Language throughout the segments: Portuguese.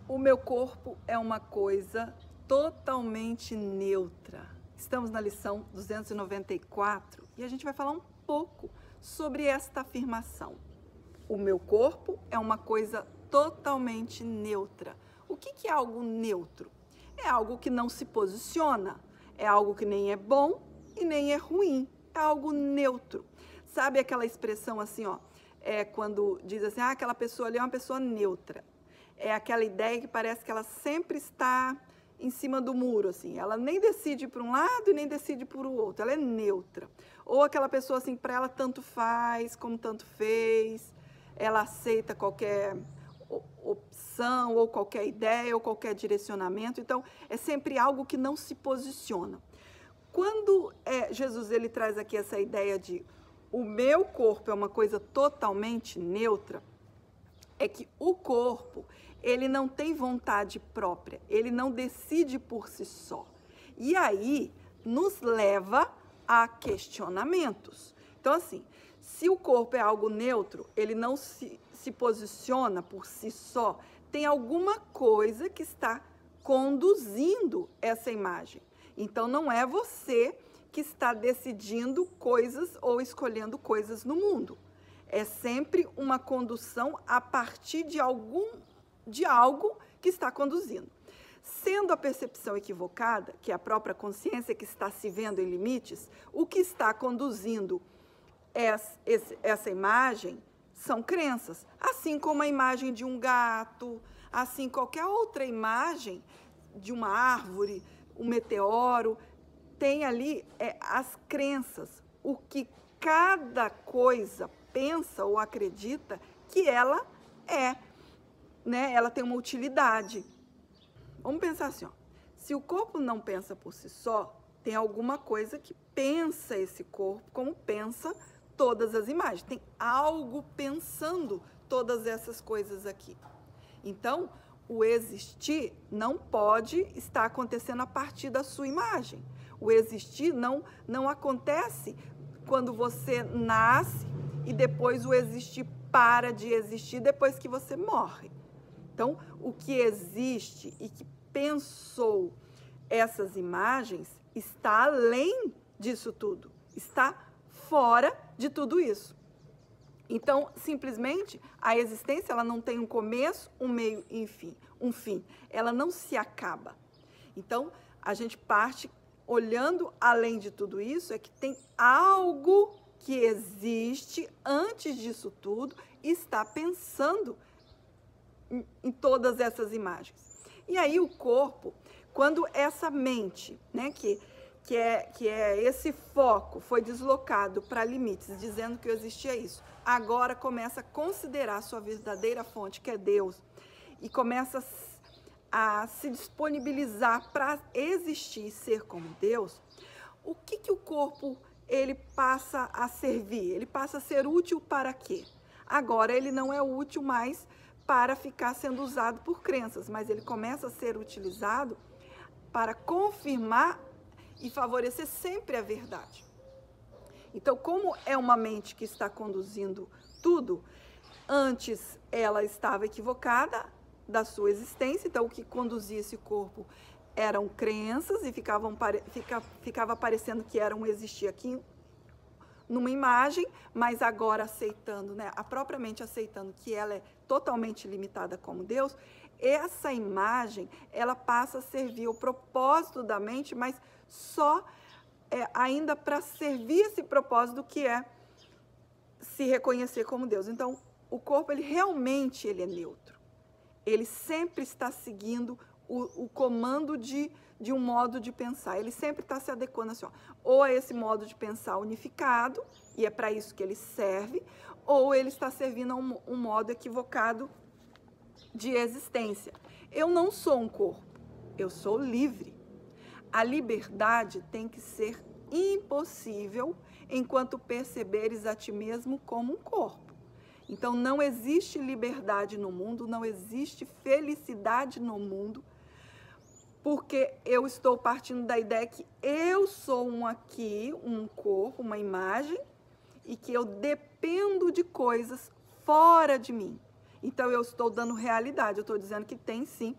O meu corpo é uma coisa totalmente neutra. Estamos na lição 294 e a gente vai falar um pouco sobre esta afirmação. O meu corpo é uma coisa totalmente neutra. O que é algo neutro? É algo que não se posiciona, é algo que nem é bom e nem é ruim, é algo neutro. Sabe aquela expressão assim, ó, quando diz assim, aquela pessoa ali é uma pessoa neutra. É aquela ideia que parece que ela sempre está em cima do muro, assim. Ela nem decide para um lado e nem decide para o outro. Ela é neutra. Ou aquela pessoa, assim, para ela tanto faz como tanto fez. Ela aceita qualquer opção ou qualquer ideia ou qualquer direcionamento. Então, é sempre algo que não se posiciona. Quando Jesus ele traz aqui essa ideia de o meu corpo é uma coisa totalmente neutra, é que o corpo, ele não tem vontade própria, ele não decide por si só. E aí, nos leva a questionamentos. Então, assim, se o corpo é algo neutro, ele não se posiciona por si só, tem alguma coisa que está conduzindo essa imagem. Então, não é você que está decidindo coisas ou escolhendo coisas no mundo. É sempre uma condução a partir de algo que está conduzindo. Sendo a percepção equivocada, que é a própria consciência que está se vendo em limites, o que está conduzindo essa imagem são crenças. Assim como a imagem de um gato, assim qualquer outra imagem de uma árvore, um meteoro, tem ali as crenças, o que cada coisa pensa ou acredita que ela é, né? Ela tem uma utilidade. Vamos pensar assim, ó. Se o corpo não pensa por si só, tem alguma coisa que pensa esse corpo como pensa todas as imagens. Tem algo pensando todas essas coisas aqui. Então, o existir não pode estar acontecendo a partir da sua imagem. O existir não acontece quando você nasce e depois o existir para de existir depois que você morre. Então, o que existe e que pensou essas imagens está além disso tudo, está fora de tudo isso. Então, simplesmente, a existência ela não tem um começo, um meio e um fim. Ela não se acaba. Então, a gente parte olhando além de tudo isso, é que tem algo que existe antes disso tudo e está pensando em todas essas imagens. E aí o corpo, quando essa mente, né, que é esse foco, foi deslocado para limites, dizendo que existia isso, agora começa a considerar a sua verdadeira fonte, que é Deus, e começa a se disponibilizar para existir e ser como Deus, o que o corpo ele passa a servir? Ele passa a ser útil para quê? Agora ele não é útil mais para ficar sendo usado por crenças, mas ele começa a ser utilizado para confirmar e favorecer sempre a verdade. Então, como é uma mente que está conduzindo tudo, antes ela estava equivocada da sua existência, então o que conduzia esse corpo eram crenças e ficava parecendo que era um existir aqui numa imagem, mas agora aceitando, né, a própria mente aceitando que ela é totalmente limitada como Deus, essa imagem, ela passa a servir o propósito da mente, mas só ainda para servir esse propósito que é se reconhecer como Deus. Então, o corpo, ele realmente ele é neutro. Ele sempre está seguindo o comando de um modo de pensar. Ele sempre está se adequando assim, ó, ou a esse modo de pensar unificado, e é para isso que ele serve, ou ele está servindo a um modo equivocado de existência. Eu não sou um corpo, eu sou livre. A liberdade tem que ser impossível enquanto perceberes a ti mesmo como um corpo. Então, não existe liberdade no mundo, não existe felicidade no mundo, porque eu estou partindo da ideia que eu sou um corpo, uma imagem, e que eu dependo de coisas fora de mim. Então, eu estou dando realidade, eu estou dizendo que tem sim,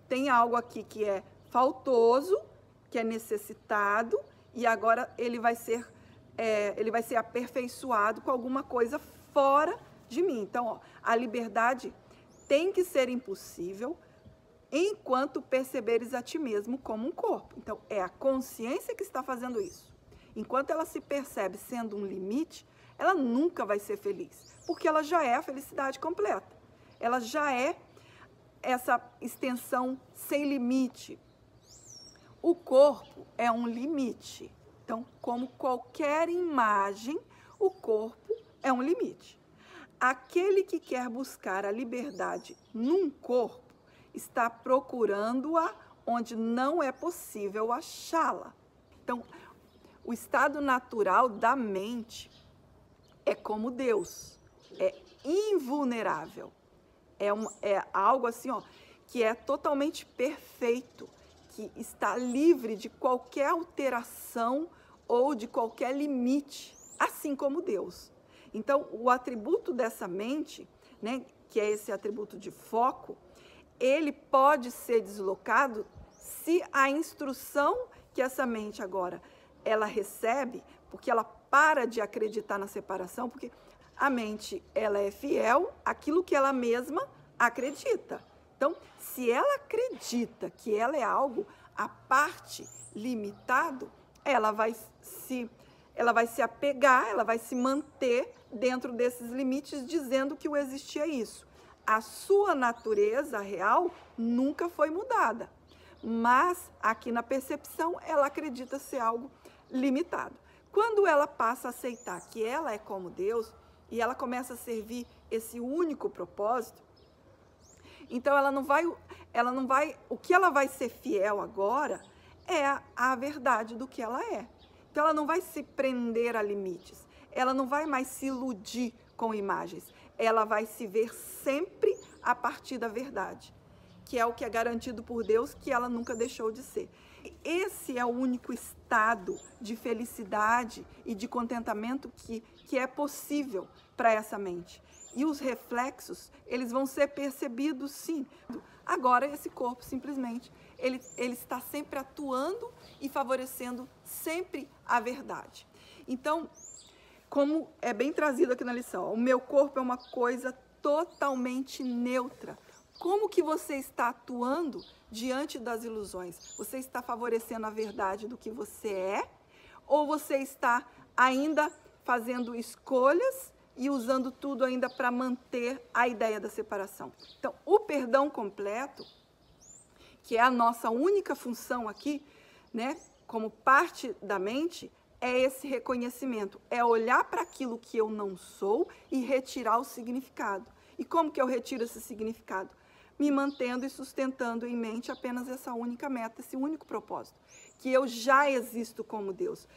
tem algo aqui que é faltoso, que é necessitado, e agora ele vai ser aperfeiçoado com alguma coisa fora de mim. Então, ó, a liberdade tem que ser impossível enquanto perceberes a ti mesmo como um corpo. Então, é a consciência que está fazendo isso. Enquanto ela se percebe sendo um limite, ela nunca vai ser feliz, porque ela já é a felicidade completa. Ela já é essa extensão sem limite. O corpo é um limite. Então, como qualquer imagem, o corpo é um limite. Aquele que quer buscar a liberdade num corpo está procurando-a onde não é possível achá-la. Então, o estado natural da mente é como Deus, é invulnerável. É algo assim, ó, que é totalmente perfeito, que está livre de qualquer alteração ou de qualquer limite, assim como Deus. Então, o atributo dessa mente, né, que é esse atributo de foco, ele pode ser deslocado se a instrução que essa mente agora ela recebe, porque ela para de acreditar na separação, porque a mente ela é fiel àquilo que ela mesma acredita. Então, se ela acredita que ela é algo à parte, limitado, ela vai se apegar, ela vai se manter dentro desses limites, dizendo que o existir é isso. A sua natureza real nunca foi mudada, mas aqui na percepção ela acredita ser algo limitado. Quando ela passa a aceitar que ela é como Deus e ela começa a servir esse único propósito, então ela não vai, o que ela vai ser fiel agora é a verdade do que ela é. Então ela não vai se prender a limites, ela não vai mais se iludir com imagens, ela vai se ver sempre a partir da verdade, que é o que é garantido por Deus, que ela nunca deixou de ser. Esse é o único estado de felicidade e de contentamento que é possível para essa mente. E os reflexos, eles vão ser percebidos sim. Agora, esse corpo simplesmente, ele está sempre atuando e favorecendo sempre a verdade. Então, como é bem trazido aqui na lição, o meu corpo é uma coisa totalmente neutra. Como que você está atuando diante das ilusões? Você está favorecendo a verdade do que você é? Ou você está ainda fazendo escolhas e usando tudo ainda para manter a ideia da separação? Então, o perdão completo, que é a nossa única função aqui, né, como parte da mente, é esse reconhecimento, é olhar para aquilo que eu não sou e retirar o significado. E como que eu retiro esse significado? Me mantendo e sustentando em mente apenas essa única meta, esse único propósito, que eu já existo como Deus.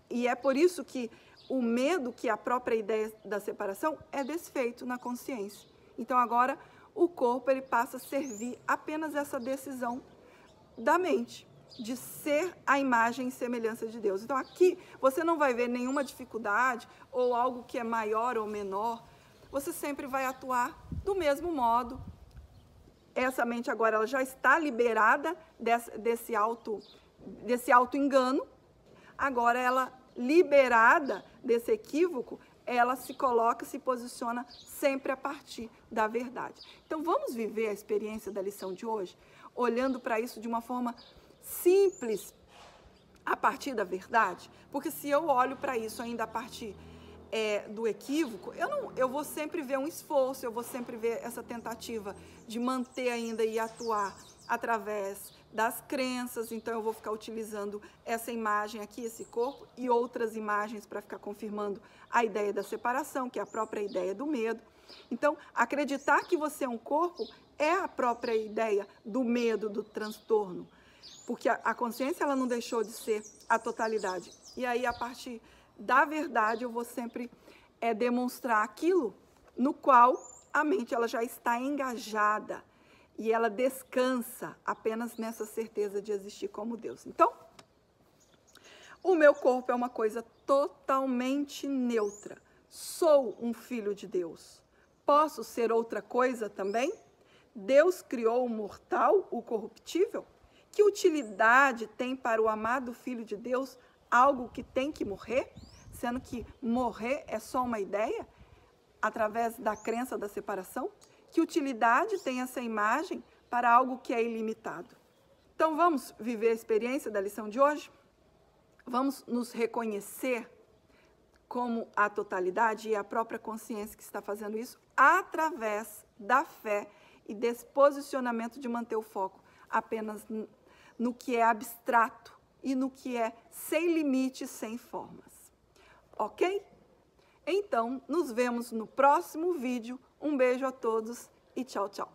E é por isso que o medo, que é a própria ideia da separação, é desfeito na consciência. Então agora o corpo ele passa a servir apenas essa decisão da mente, de ser a imagem e semelhança de Deus. Então aqui você não vai ver nenhuma dificuldade ou algo que é maior ou menor, você sempre vai atuar do mesmo modo. Essa mente agora ela já está liberada desse auto-engano, agora ela, liberada desse equívoco, ela se coloca, se posiciona sempre a partir da verdade. Então vamos viver a experiência da lição de hoje, olhando para isso de uma forma simples, a partir da verdade, porque se eu olho para isso ainda a partir do equívoco, eu vou sempre ver um esforço, eu vou sempre ver essa tentativa de manter ainda e atuar através das crenças. Então eu vou ficar utilizando essa imagem aqui, esse corpo, e outras imagens para ficar confirmando a ideia da separação, que é a própria ideia do medo. Então, acreditar que você é um corpo é a própria ideia do medo, do transtorno, porque a consciência ela não deixou de ser a totalidade. E aí, a partir da verdade, eu vou sempre demonstrar aquilo no qual a mente ela já está engajada e ela descansa apenas nessa certeza de existir como Deus. Então, o meu corpo é uma coisa totalmente neutra. Sou um filho de Deus. Posso ser outra coisa também? Deus criou o mortal, o corruptível? Que utilidade tem para o amado Filho de Deus algo que tem que morrer? Sendo que morrer é só uma ideia, através da crença da separação? Que utilidade tem essa imagem para algo que é ilimitado? Então vamos viver a experiência da lição de hoje? Vamos nos reconhecer como a totalidade e a própria consciência que está fazendo isso através da fé e desse posicionamento de manter o foco apenas no que é abstrato e no que é sem limites, sem formas. Ok? Então, nos vemos no próximo vídeo. Um beijo a todos e tchau, tchau.